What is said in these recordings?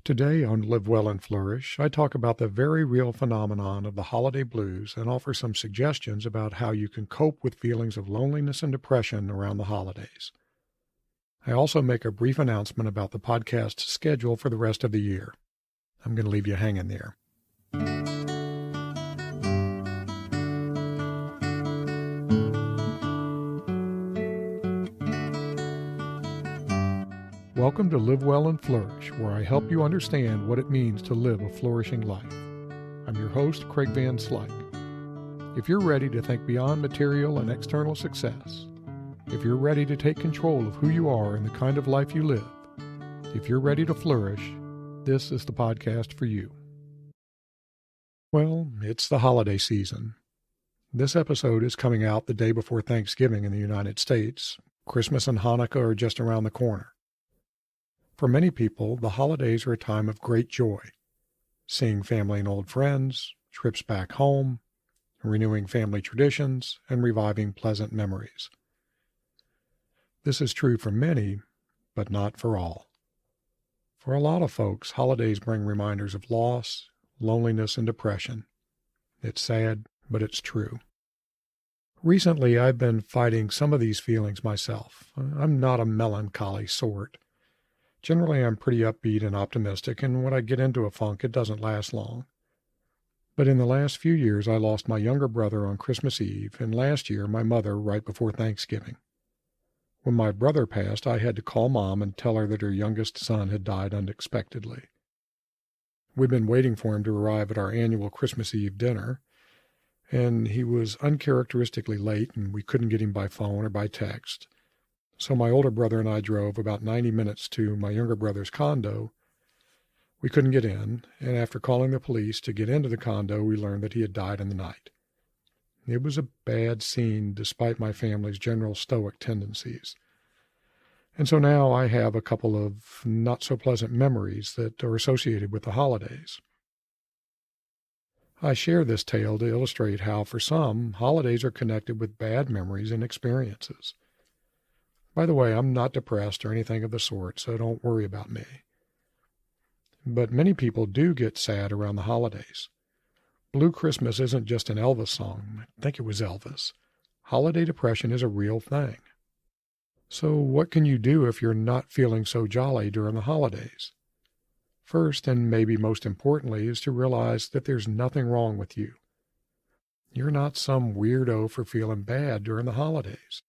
Today on Live Well and Flourish, I talk about the very real phenomenon of the holiday blues and offer some suggestions about how you can cope with feelings of loneliness and depression around the holidays. I also make a brief announcement about the podcast schedule for the rest of the year. I'm going to leave you hanging there. Welcome to Live Well and Flourish, where I help you understand what it means to live a flourishing life. I'm your host, Craig Van Slyke. If you're ready to think beyond material and external success, if you're ready to take control of who you are and the kind of life you live, if you're ready to flourish, this is the podcast for you. Well, it's the holiday season. This episode is coming out the day before Thanksgiving in the United States. Christmas and Hanukkah are just around the corner. For many people, the holidays are a time of great joy. Seeing family and old friends, trips back home, renewing family traditions, and reviving pleasant memories. This is true for many, but not for all. For a lot of folks, holidays bring reminders of loss, loneliness, and depression. It's sad, but it's true. Recently, I've been fighting some of these feelings myself. I'm not a melancholy sort. Generally, I'm pretty upbeat and optimistic, and when I get into a funk, it doesn't last long. But in the last few years, I lost my younger brother on Christmas Eve, and last year, my mother right before Thanksgiving. When my brother passed, I had to call Mom and tell her that her youngest son had died unexpectedly. We'd been waiting for him to arrive at our annual Christmas Eve dinner, and he was uncharacteristically late, and we couldn't get him by phone or by text. So my older brother and I drove about 90 minutes to my younger brother's condo. We couldn't get in, and after calling the police to get into the condo, we learned that he had died in the night. It was a bad scene despite my family's general stoic tendencies. And so now I have a couple of not-so-pleasant memories that are associated with the holidays. I share this tale to illustrate how, for some, holidays are connected with bad memories and experiences. By the way, I'm not depressed or anything of the sort, so don't worry about me. But many people do get sad around the holidays. Blue Christmas isn't just an Elvis song. I think it was Elvis. Holiday depression is a real thing. So what can you do if you're not feeling so jolly during the holidays? First, and maybe most importantly, is to realize that there's nothing wrong with you. You're not some weirdo for feeling bad during the holidays.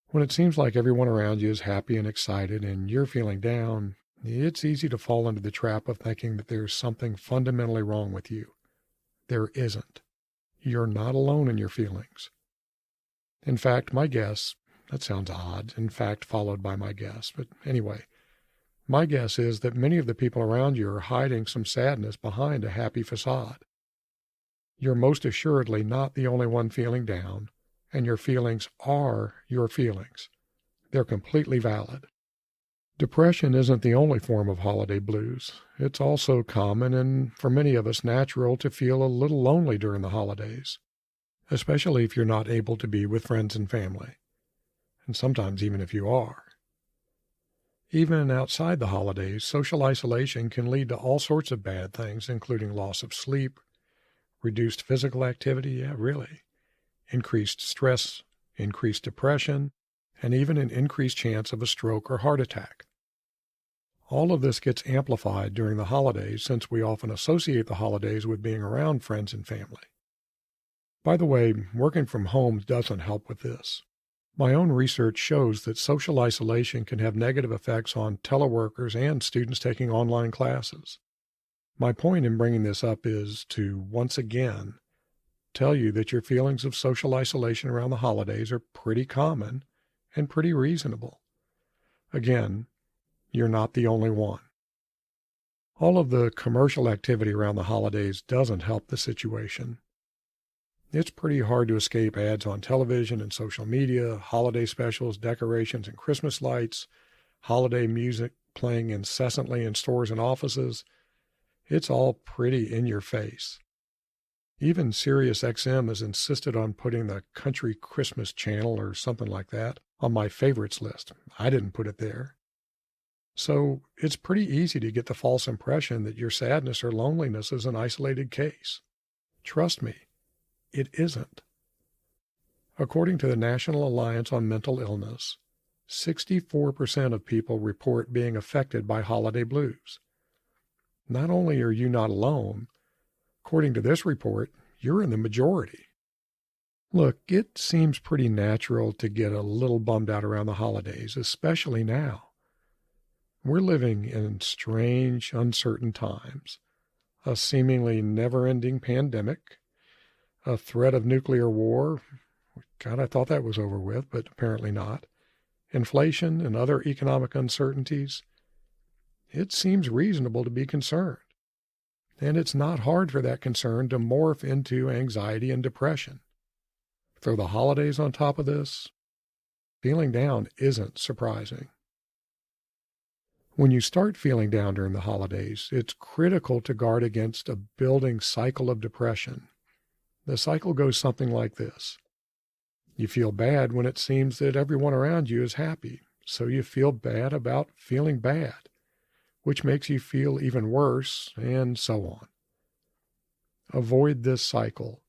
When it seems like everyone around you is happy and excited and you're feeling down, it's easy to fall into the trap of thinking that there's something fundamentally wrong with you. There isn't. You're not alone in your feelings. In fact, my guess, that sounds odd, in fact followed by my guess, but anyway, my guess is that many of the people around you are hiding some sadness behind a happy facade. You're most assuredly not the only one feeling down, and your feelings are your feelings. They're completely valid. Depression isn't the only form of holiday blues. It's also common and, for many of us, natural to feel a little lonely during the holidays, especially if you're not able to be with friends and family, and sometimes even if you are. Even outside the holidays, social isolation can lead to all sorts of bad things, including loss of sleep, reduced physical activity, increased stress, increased depression, and even an increased chance of a stroke or heart attack. All of this gets amplified during the holidays since we often associate the holidays with being around friends and family. By the way, working from home doesn't help with this. My own research shows that social isolation can have negative effects on teleworkers and students taking online classes. My point in bringing this up is to, once again, tell you that your feelings of social isolation around the holidays are pretty common and pretty reasonable. Again, you're not the only one. All of the commercial activity around the holidays doesn't help the situation. It's pretty hard to escape ads on television and social media, holiday specials, decorations and Christmas lights, holiday music playing incessantly in stores and offices. It's all pretty in your face. Even SiriusXM has insisted on putting the Country Christmas Channel or something like that on my favorites list. I didn't put it there. So it's pretty easy to get the false impression that your sadness or loneliness is an isolated case. Trust me, it isn't. According to the National Alliance on Mental Illness, 64% of people report being affected by holiday blues. Not only are you not alone, according to this report, you're in the majority. Look, it seems pretty natural to get a little bummed out around the holidays, especially now. We're living in strange, uncertain times. A seemingly never-ending pandemic, a threat of nuclear war. God, I thought that was over with, but apparently not. Inflation and other economic uncertainties. It seems reasonable to be concerned. And it's not hard for that concern to morph into anxiety and depression. Throw the holidays on top of this, feeling down isn't surprising. When you start feeling down during the holidays, it's critical to guard against a building cycle of depression. The cycle goes something like this. You feel bad when it seems that everyone around you is happy, so you feel bad about feeling bad, which makes you feel even worse, and so on. Avoid this cycle.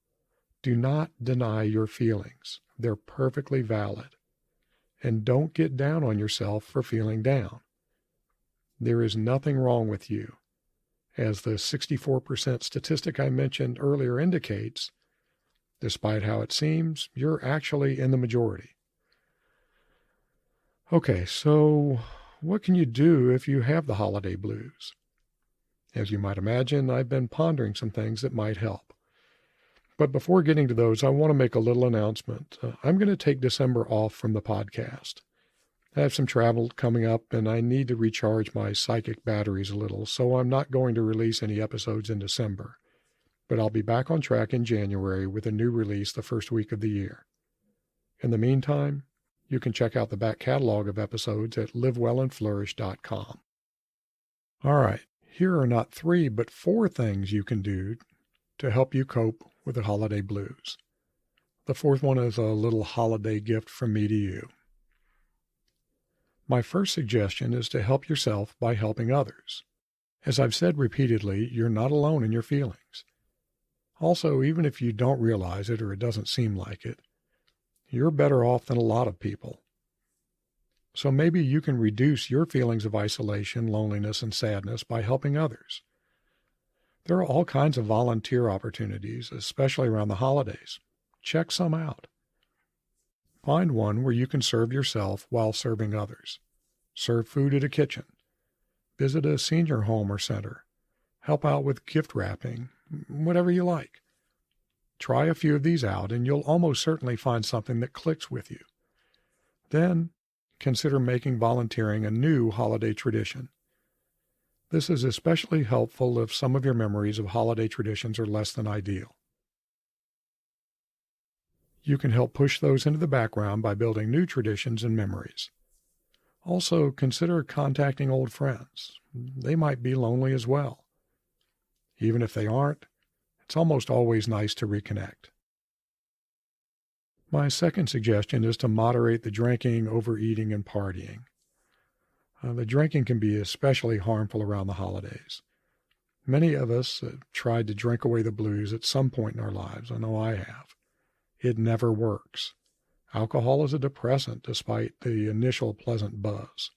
Do not deny your feelings. They're perfectly valid. And don't get down on yourself for feeling down. There is nothing wrong with you. As the 64% statistic I mentioned earlier indicates, despite how it seems, you're actually in the majority. Okay, so what can you do if you have the holiday blues? As you might imagine, I've been pondering some things that might help. But before getting to those, I want to make a little announcement. I'm going to take December off from the podcast. I have some travel coming up, and I need to recharge my psychic batteries a little, so I'm not going to release any episodes in December. But I'll be back on track in January with a new release the first week of the year. In the meantime, you can check out the back catalog of episodes at livewelandflourish.com. All right, here are not 3, but 4 things you can do to help you cope with the holiday blues. The 4th one is a little holiday gift from me to you. My first suggestion is to help yourself by helping others. As I've said repeatedly, you're not alone in your feelings. Also, even if you don't realize it or it doesn't seem like it, you're better off than a lot of people. So maybe you can reduce your feelings of isolation, loneliness, and sadness by helping others. There are all kinds of volunteer opportunities, especially around the holidays. Check some out. Find one where you can serve yourself while serving others. Serve food at a kitchen. Visit a senior home or center. Help out with gift wrapping, whatever you like. Try a few of these out, and you'll almost certainly find something that clicks with you. Then, consider making volunteering a new holiday tradition. This is especially helpful if some of your memories of holiday traditions are less than ideal. You can help push those into the background by building new traditions and memories. Also, consider contacting old friends. They might be lonely as well. Even if they aren't, it's almost always nice to reconnect. My second suggestion is to moderate the drinking, overeating, and partying. The drinking can be especially harmful around the holidays. Many of us have tried to drink away the blues at some point in our lives. I know I have. It never works. Alcohol is a depressant despite the initial pleasant buzz.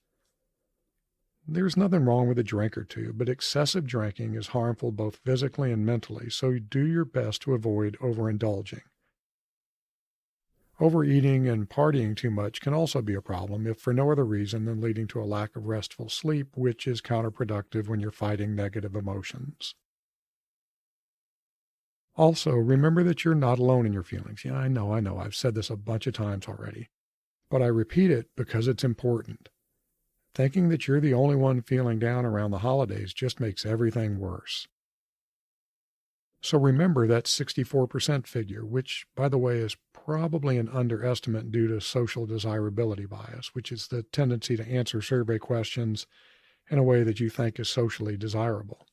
There's nothing wrong with a drink or two, but excessive drinking is harmful both physically and mentally, so do your best to avoid overindulging. Overeating and partying too much can also be a problem, if for no other reason than leading to a lack of restful sleep, which is counterproductive when you're fighting negative emotions. Also, remember that you're not alone in your feelings. Yeah, I know, I've said this a bunch of times already, but I repeat it because it's important. Thinking that you're the only one feeling down around the holidays just makes everything worse. So remember that 64% figure, which, by the way, is probably an underestimate due to social desirability bias, which is the tendency to answer survey questions in a way that you think is socially desirable.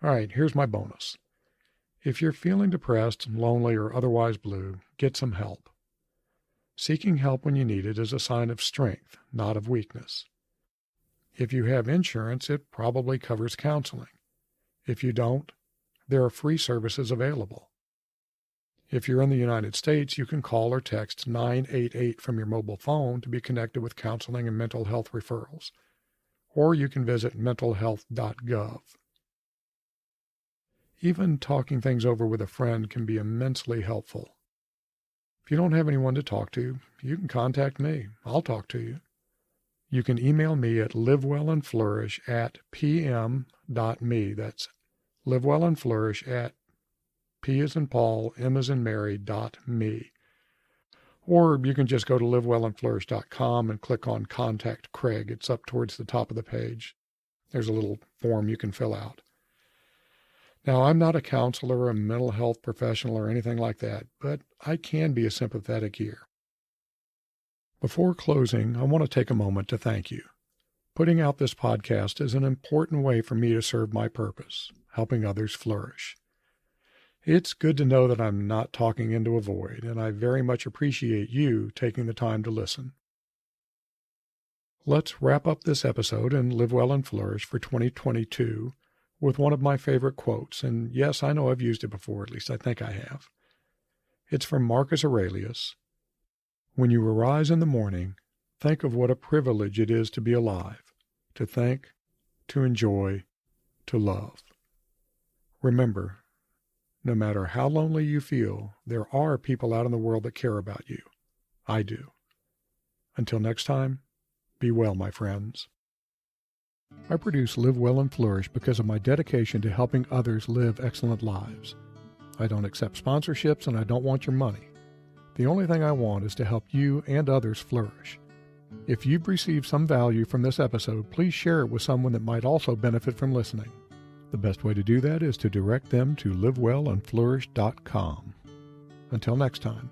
All right, here's my bonus. If you're feeling depressed, lonely, or otherwise blue, get some help. Seeking help when you need it is a sign of strength, not of weakness. If you have insurance, it probably covers counseling. If you don't, there are free services available. If you're in the United States, you can call or text 988 from your mobile phone to be connected with counseling and mental health referrals. Or you can visit mentalhealth.gov. Even talking things over with a friend can be immensely helpful. If you don't have anyone to talk to, you can contact me. I'll talk to you. You can email me at livewellandflourish@pm.me. That's livewellandflourish@ P as in Paul, M as in Mary, .me. Or you can just go to livewellandflourish.com and click on Contact Craig. It's up towards the top of the page. There's a little form you can fill out. Now, I'm not a counselor or a mental health professional or anything like that, but I can be a sympathetic ear. Before closing, I want to take a moment to thank you. Putting out this podcast is an important way for me to serve my purpose, helping others flourish. It's good to know that I'm not talking into a void, and I very much appreciate you taking the time to listen. Let's wrap up this episode and live well and flourish for 2022 with one of my favorite quotes, and yes, I know I've used it before, at least I think I have. It's from Marcus Aurelius. When you arise in the morning, think of what a privilege it is to be alive, to think, to enjoy, to love. Remember, no matter how lonely you feel, there are people out in the world that care about you. I do. Until next time, be well, my friends. I produce Live Well and Flourish because of my dedication to helping others live excellent lives. I don't accept sponsorships and I don't want your money. The only thing I want is to help you and others flourish. If you've received some value from this episode, please share it with someone that might also benefit from listening. The best way to do that is to direct them to livewellandflourish.com. Until next time.